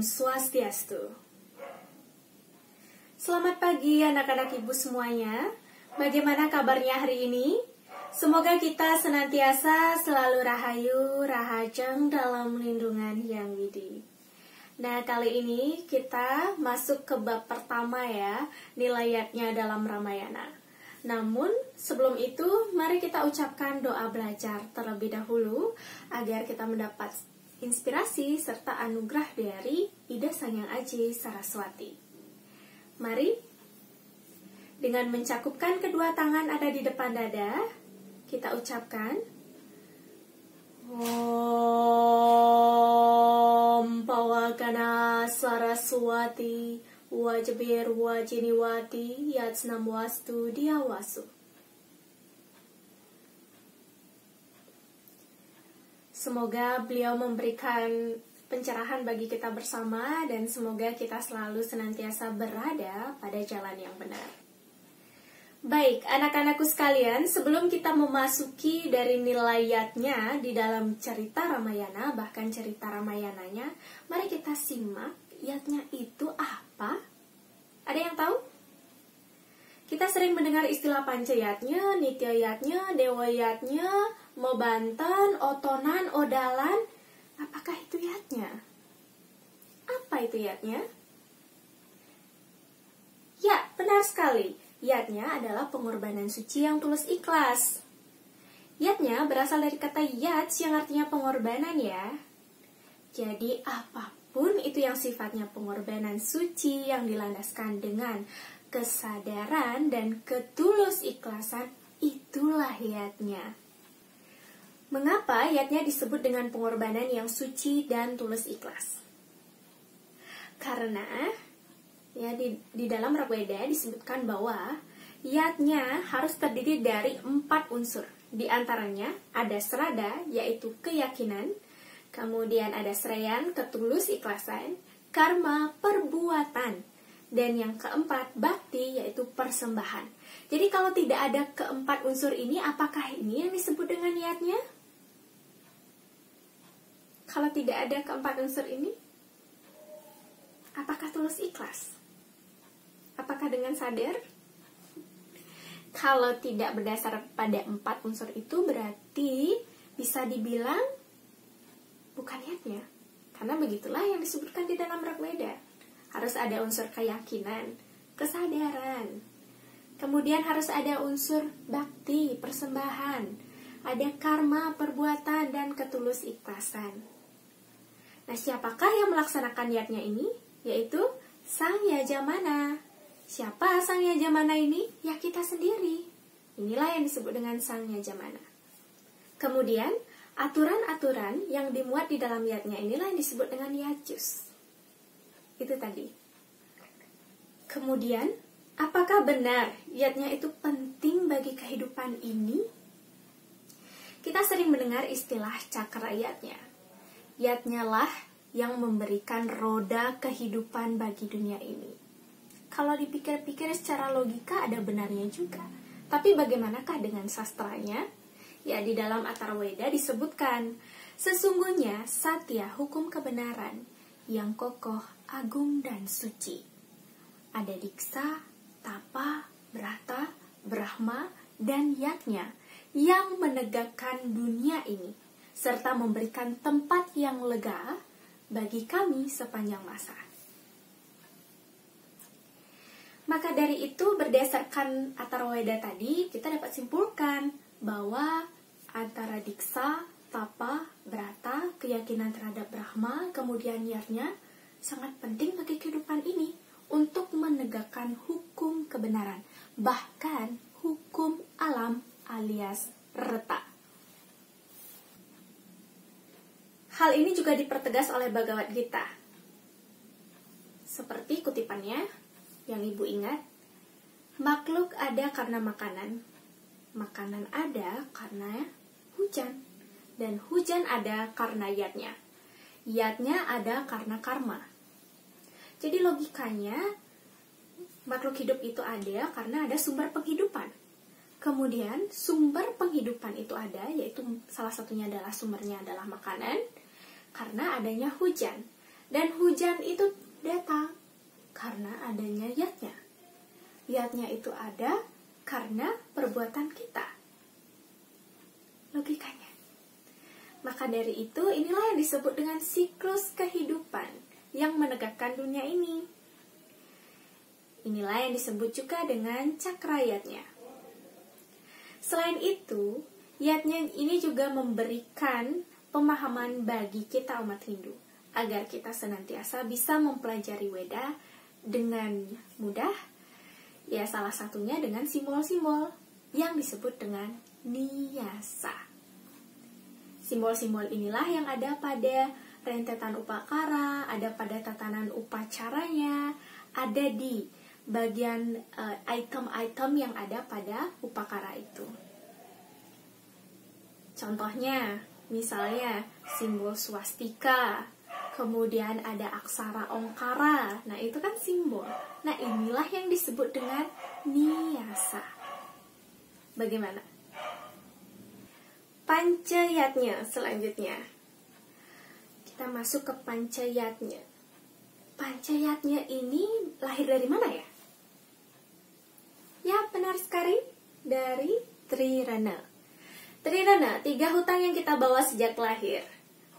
Swastiastu. Selamat pagi anak-anak ibu semuanya. Bagaimana kabarnya hari ini? Semoga kita senantiasa selalu rahayu, rahajang dalam lindungan yang widi. Nah, kali ini kita masuk ke bab pertama ya, nilayatnya dalam Ramayana. Namun, sebelum itu, mari kita ucapkan doa belajar terlebih dahulu agar kita mendapat inspirasi serta anugerah dari Ida Sang Hyang Aji Saraswati. Mari, dengan mencakupkan kedua tangan ada di depan dada, kita ucapkan Om Pawakana Saraswati Wajabir Wajiniwati Yatsnamwastu Diawasu. Semoga beliau memberikan pencerahan bagi kita bersama dan semoga kita selalu senantiasa berada pada jalan yang benar. Baik, anak-anakku sekalian, sebelum kita memasuki dari nilayatnya di dalam cerita Ramayana, bahkan cerita Ramayananya, mari kita simak yatnya itu apa? Ada yang tahu? Kita sering mendengar istilah pancayatnya, nityayatnya, dewayatnya, mobanten, otonan, odalan. Apakah itu yatnya? Apa itu yatnya? Ya, benar sekali. Yatnya adalah pengorbanan suci yang tulus ikhlas. Yatnya berasal dari kata yats yang artinya pengorbanan ya. Jadi apapun itu yang sifatnya pengorbanan suci yang dilandaskan dengan kesadaran dan ketulus ikhlasan, itulah yatnya. Mengapa yatnya disebut dengan pengorbanan yang suci dan tulus ikhlas? Karena ya di dalam Rigveda disebutkan bahwa yatnya harus terdiri dari 4 unsur. Di antaranya ada srada, yaitu keyakinan, kemudian ada sreyan, ketulus ikhlasan, karma, perbuatan, dan yang keempat, bakti, yaitu persembahan. Jadi kalau tidak ada keempat unsur ini, apakah ini yang disebut dengan yatnya? Kalau tidak ada keempat unsur ini, apakah tulus ikhlas? Apakah dengan sadar? Kalau tidak berdasar pada 4 unsur itu, berarti bisa dibilang bukan yatnya. Karena begitulah yang disebutkan di dalam Rigveda. Harus ada unsur keyakinan, kesadaran. Kemudian harus ada unsur bakti, persembahan. Ada karma, perbuatan, dan ketulus ikhlasan. Nah, siapakah yang melaksanakan yatnya ini? Yaitu Sang Yajamana. Siapa Sang Yajamana ini? Ya kita sendiri. Inilah yang disebut dengan Sang Yajamana. Kemudian, aturan-aturan yang dimuat di dalam yatnya inilah yang disebut dengan yajus. Itu tadi. Kemudian, apakah benar yatnya itu penting bagi kehidupan ini? Kita sering mendengar istilah cakra yatnya. Yatnya lah yang memberikan roda kehidupan bagi dunia ini. Kalau dipikir-pikir secara logika ada benarnya juga. Tapi bagaimanakah dengan sastranya? Ya, di dalam Atharvaveda disebutkan, sesungguhnya satya, hukum kebenaran, yang kokoh, agung, dan suci. Ada diksa, tapa, brata, brahma, dan yatnya yang menegakkan dunia ini, serta memberikan tempat yang lega bagi kami sepanjang masa. Maka dari itu, berdasarkan Atharvaveda tadi, kita dapat simpulkan bahwa antara diksa, tapa, brata, keyakinan terhadap Brahma, kemudian yatnya sangat penting bagi kehidupan ini untuk menegakkan hukum kebenaran, bahkan hukum alam alias reta. Hal ini juga dipertegas oleh Bhagavad Gita. Seperti kutipannya yang ibu ingat, makhluk ada karena makanan, makanan ada karena hujan, dan hujan ada karena yatnya. Yatnya ada karena karma. Jadi logikanya, makhluk hidup itu ada karena ada sumber penghidupan. Kemudian sumber penghidupan itu ada, yaitu salah satunya adalah sumbernya adalah makanan, karena adanya hujan. Dan hujan itu datang karena adanya yatnya. Yatnya itu ada karena perbuatan kita. Logikanya. Maka dari itu, inilah yang disebut dengan siklus kehidupan yang menegakkan dunia ini. Inilah yang disebut juga dengan cakra yatnya. Selain itu, yatnya ini juga memberikan pemahaman bagi kita umat Hindu, agar kita senantiasa bisa mempelajari Weda dengan mudah. Ya, salah satunya dengan simbol-simbol yang disebut dengan niyasa. Simbol-simbol inilah yang ada pada rentetan upakara, ada pada tatanan upacaranya, ada di bagian item-item yang ada pada upakara itu. Contohnya, misalnya simbol swastika, kemudian ada aksara ongkara. Nah, itu kan simbol. Nah, inilah yang disebut dengan niyasa. Bagaimana? Pancayatnya selanjutnya. Kita masuk ke pancayatnya. Pancayatnya ini lahir dari mana ya? Ya, benar sekali, dari Trirana. Trirana, 3 hutang yang kita bawa sejak lahir.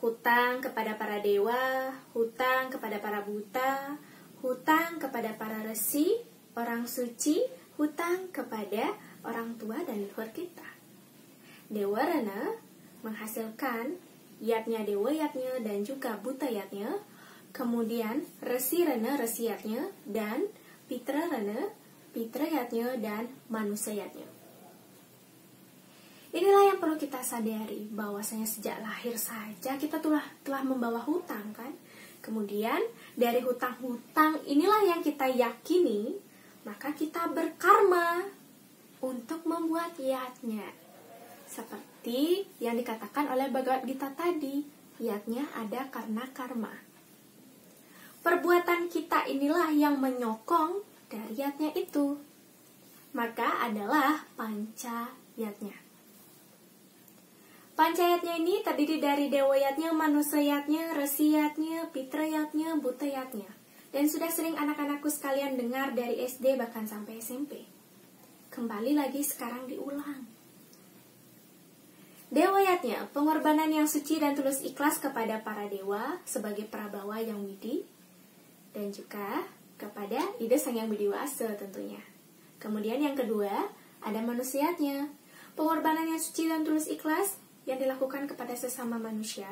Hutang kepada para dewa, hutang kepada para buta, hutang kepada para resi, orang suci, hutang kepada orang tua dan leluhur kita. Dewa Rana menghasilkan yatnya dewa yatnya dan juga buta yatnya. Kemudian resi Rana resi yatnya, dan pitra Rana pitra yatnya, dan manusia yatnya. Inilah yang perlu kita sadari, bahwasanya sejak lahir saja kita telah membawa hutang kan. Kemudian dari hutang-hutang inilah yang kita yakini, maka kita berkarma untuk membuat yatnya. Seperti yang dikatakan oleh Bhagavad Gita tadi, yatnya ada karena karma. Perbuatan kita inilah yang menyokong dari yatnya itu. Maka adalah pancayatnya. Pancayatnya ini terdiri dari dewa yatnya, manusia yatnya, resi yatnya, pitra yatnya, buta yatnya. Dan sudah sering anak-anakku sekalian dengar dari SD bahkan sampai SMP. Kembali lagi sekarang diulang. Dewa yatnya, pengorbanan yang suci dan tulus ikhlas kepada para dewa sebagai prabawa yang widi, dan juga kepada Ida Sang Yang Widiwasa tentunya. Kemudian yang kedua, ada manusiatnya, pengorbanan yang suci dan tulus ikhlas yang dilakukan kepada sesama manusia.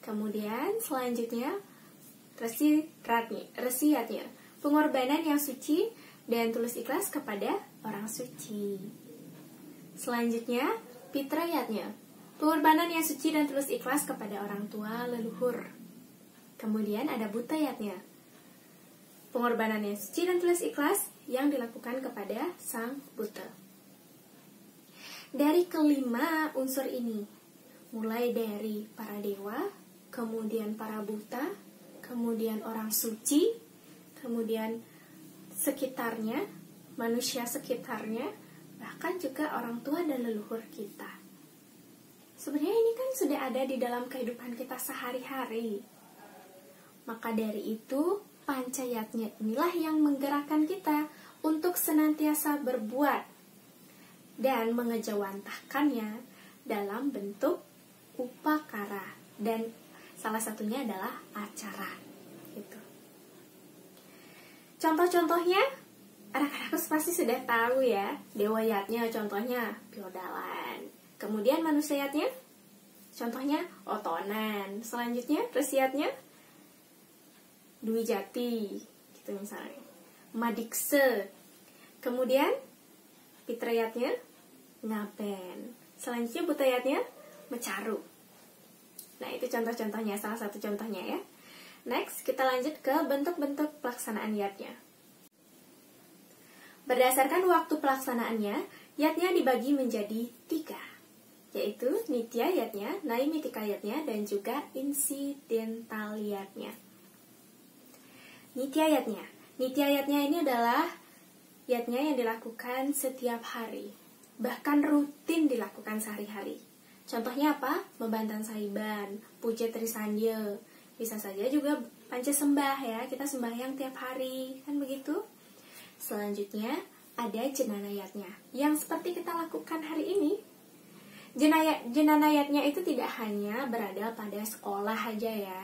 Kemudian selanjutnya, resiyatnya, pengorbanan yang suci dan tulus ikhlas kepada orang suci. Selanjutnya, pitrayatnya, pengorbanan yang suci dan tulus ikhlas kepada orang tua leluhur. Kemudian ada butayatnya, pengorbanan yang suci dan tulus ikhlas yang dilakukan kepada sang buta. Dari kelima unsur ini, mulai dari para dewa, kemudian para buta, kemudian orang suci, kemudian sekitarnya, manusia sekitarnya, bahkan juga orang tua dan leluhur kita. Sebenarnya ini kan sudah ada di dalam kehidupan kita sehari-hari. Maka dari itu, pancayatnya inilah yang menggerakkan kita untuk senantiasa berbuat dan mengejawantahkannya dalam bentuk upakara, dan salah satunya adalah acara. Gitu. Contoh-contohnya, anak-anakku pasti sudah tahu ya. Dewa yatnya contohnya Piodalan. Kemudian manusia yatnya contohnya Otonan. Selanjutnya resiatnya Dwi Jati, gitu misalnya. Madikse. Kemudian pitrayatnya Ngaben. Selanjutnya butayatnya Mecaru. Nah, itu contoh-contohnya, salah satu contohnya ya. Next, kita lanjut ke bentuk-bentuk pelaksanaan yatnya. Berdasarkan waktu pelaksanaannya, yatnya dibagi menjadi 3, yaitu nitya yatnya, naimitika yatnya, dan juga insidental yatnya. Nitya yatnya. Nitya yatnya ini adalah yatnya yang dilakukan setiap hari, bahkan rutin dilakukan sehari-hari. Contohnya apa? Membantan Saiban, Puja Trisandya, Bisa saja juga panca sembah ya, kita sembahyang tiap hari, kan begitu? Selanjutnya ada jenanayatnya, yang seperti kita lakukan hari ini. Jenanayatnya itu tidak hanya berada pada sekolah aja ya.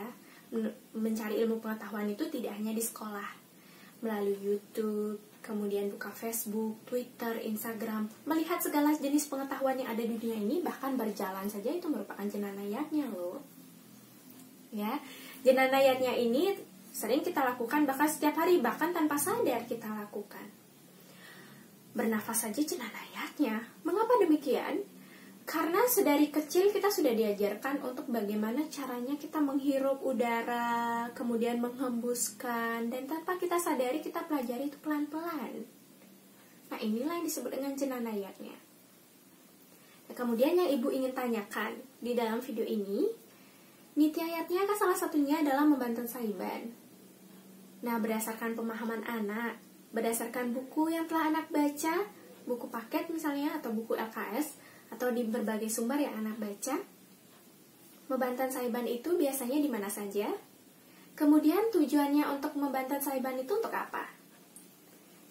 Mencari ilmu pengetahuan itu tidak hanya di sekolah. Melalui YouTube, kemudian buka Facebook, Twitter, Instagram, melihat segala jenis pengetahuan yang ada di dunia ini, bahkan berjalan saja itu merupakan jenanayatnya loh. Ya, jenanayatnya ini sering kita lakukan bahkan setiap hari, bahkan tanpa sadar kita lakukan. Bernafas saja jenanayatnya. Mengapa demikian? Karena sedari kecil kita sudah diajarkan untuk bagaimana caranya kita menghirup udara, kemudian menghembuskan, dan tanpa kita sadari kita pelajari itu pelan-pelan. Nah, inilah yang disebut dengan jenanayatnya. Nah, kemudian yang ibu ingin tanyakan di dalam video ini, nitiyayatnya kan salah satunya adalah membantu saiban. Nah, berdasarkan pemahaman anak, berdasarkan buku yang telah anak baca, buku paket misalnya, atau buku LKS, atau di berbagai sumber yang anak baca, membantan saiban itu biasanya di mana saja? Kemudian tujuannya untuk membantan saiban itu untuk apa?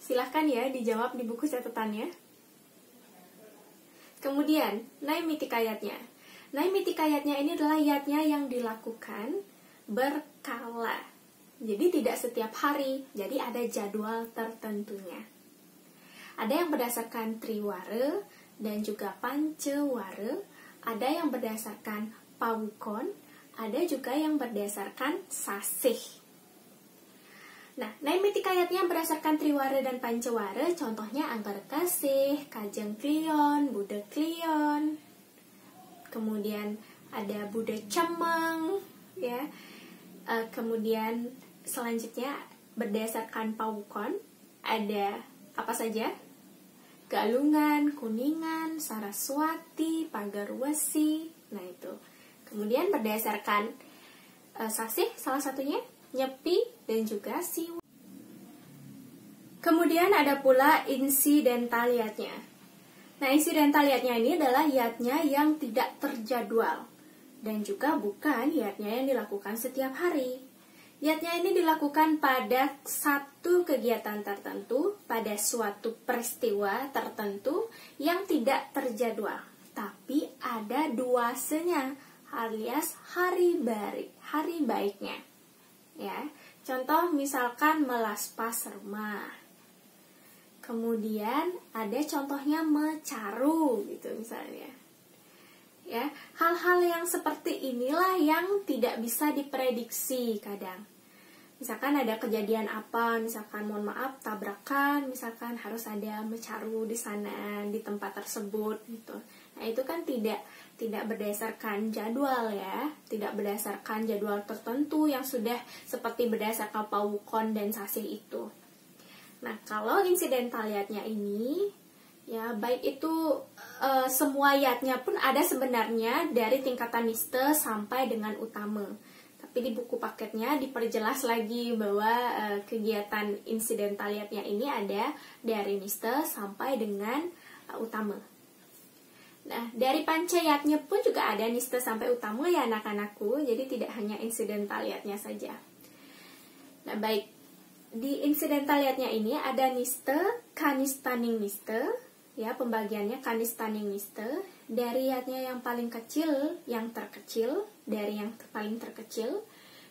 Silahkan ya dijawab di buku catatannya. Kemudian, naimitikayatnya. Naimitikayatnya ini adalah yatnya yang dilakukan berkala. Jadi tidak setiap hari, jadi ada jadwal tertentunya. Ada yang berdasarkan triwara dan juga pancewara, ada yang berdasarkan pawukon, ada juga yang berdasarkan sasih. Nah, naimitikayatnya berdasarkan triwara dan pancewara, contohnya Angkara Kasih, Kajeng Klion, Buddha Klion, kemudian ada Buddha Cemeng, ya. Kemudian selanjutnya berdasarkan pawukon, ada apa saja? Galungan, Kuningan, Saraswati, Pagarwesi. Nah itu. Kemudian berdasarkan sasih salah satunya Nyepi dan juga Siwa. Kemudian ada pula insidental yatnya. Nah, insidental yatnya ini adalah yatnya yang tidak terjadwal dan juga bukan yatnya yang dilakukan setiap hari. Yatnya ini dilakukan pada satu kegiatan tertentu, pada suatu peristiwa tertentu yang tidak terjadwal, tapi ada duasenya, alias hari baiknya. Ya, contoh misalkan melas pasrma. Kemudian ada contohnya mecaru gitu misalnya. Ya, hal-hal yang seperti inilah yang tidak bisa diprediksi kadang. Misalkan ada kejadian apa, misalkan mohon maaf tabrakan, misalkan harus ada mecaru di sana di tempat tersebut gitu. Nah, itu kan tidak berdasarkan jadwal ya, tidak berdasarkan jadwal tertentu yang sudah seperti berdasarkan pawukon dan sasih itu. Nah, kalau insidental yatnya ini ya baik itu semua yatnya pun ada sebenarnya dari tingkatan niste sampai dengan utama. Tapi di buku paketnya diperjelas lagi bahwa kegiatan insidental yatnya ini ada dari niste sampai dengan utama. Nah, dari pancayatnya pun juga ada niste sampai utama ya anak-anakku, jadi tidak hanya insidental yatnya saja. Nah, baik, di insidental yatnya ini ada niste, kanistaning niste, ya pembagiannya kanistaning niste, dari yatnya yang paling kecil, yang terkecil, dari yang paling terkecil,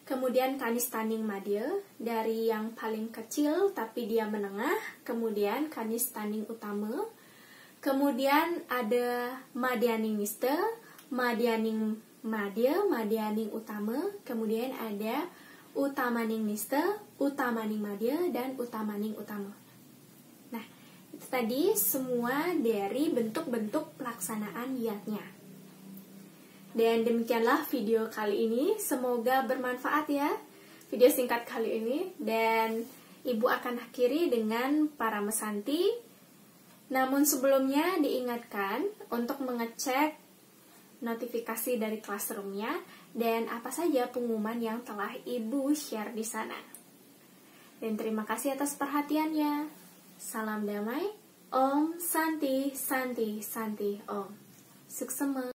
kemudian kanistaning madya, dari yang paling kecil tapi dia menengah, kemudian kanistaning utama, kemudian ada madyaning niste, madyaning madya, madyaning utama, kemudian ada utamaning niste, utamaning madya, dan utamaning utama. Nah, itu tadi semua dari bentuk-bentuk pelaksanaan yatnya. Dan demikianlah video kali ini, semoga bermanfaat ya video singkat kali ini. Dan ibu akan akhiri dengan para mesanti. Namun sebelumnya diingatkan untuk mengecek notifikasi dari classroomnya dan apa saja pengumuman yang telah ibu share di sana. Dan terima kasih atas perhatiannya. Salam damai. Om Santi Santi Santi Om. Suksema.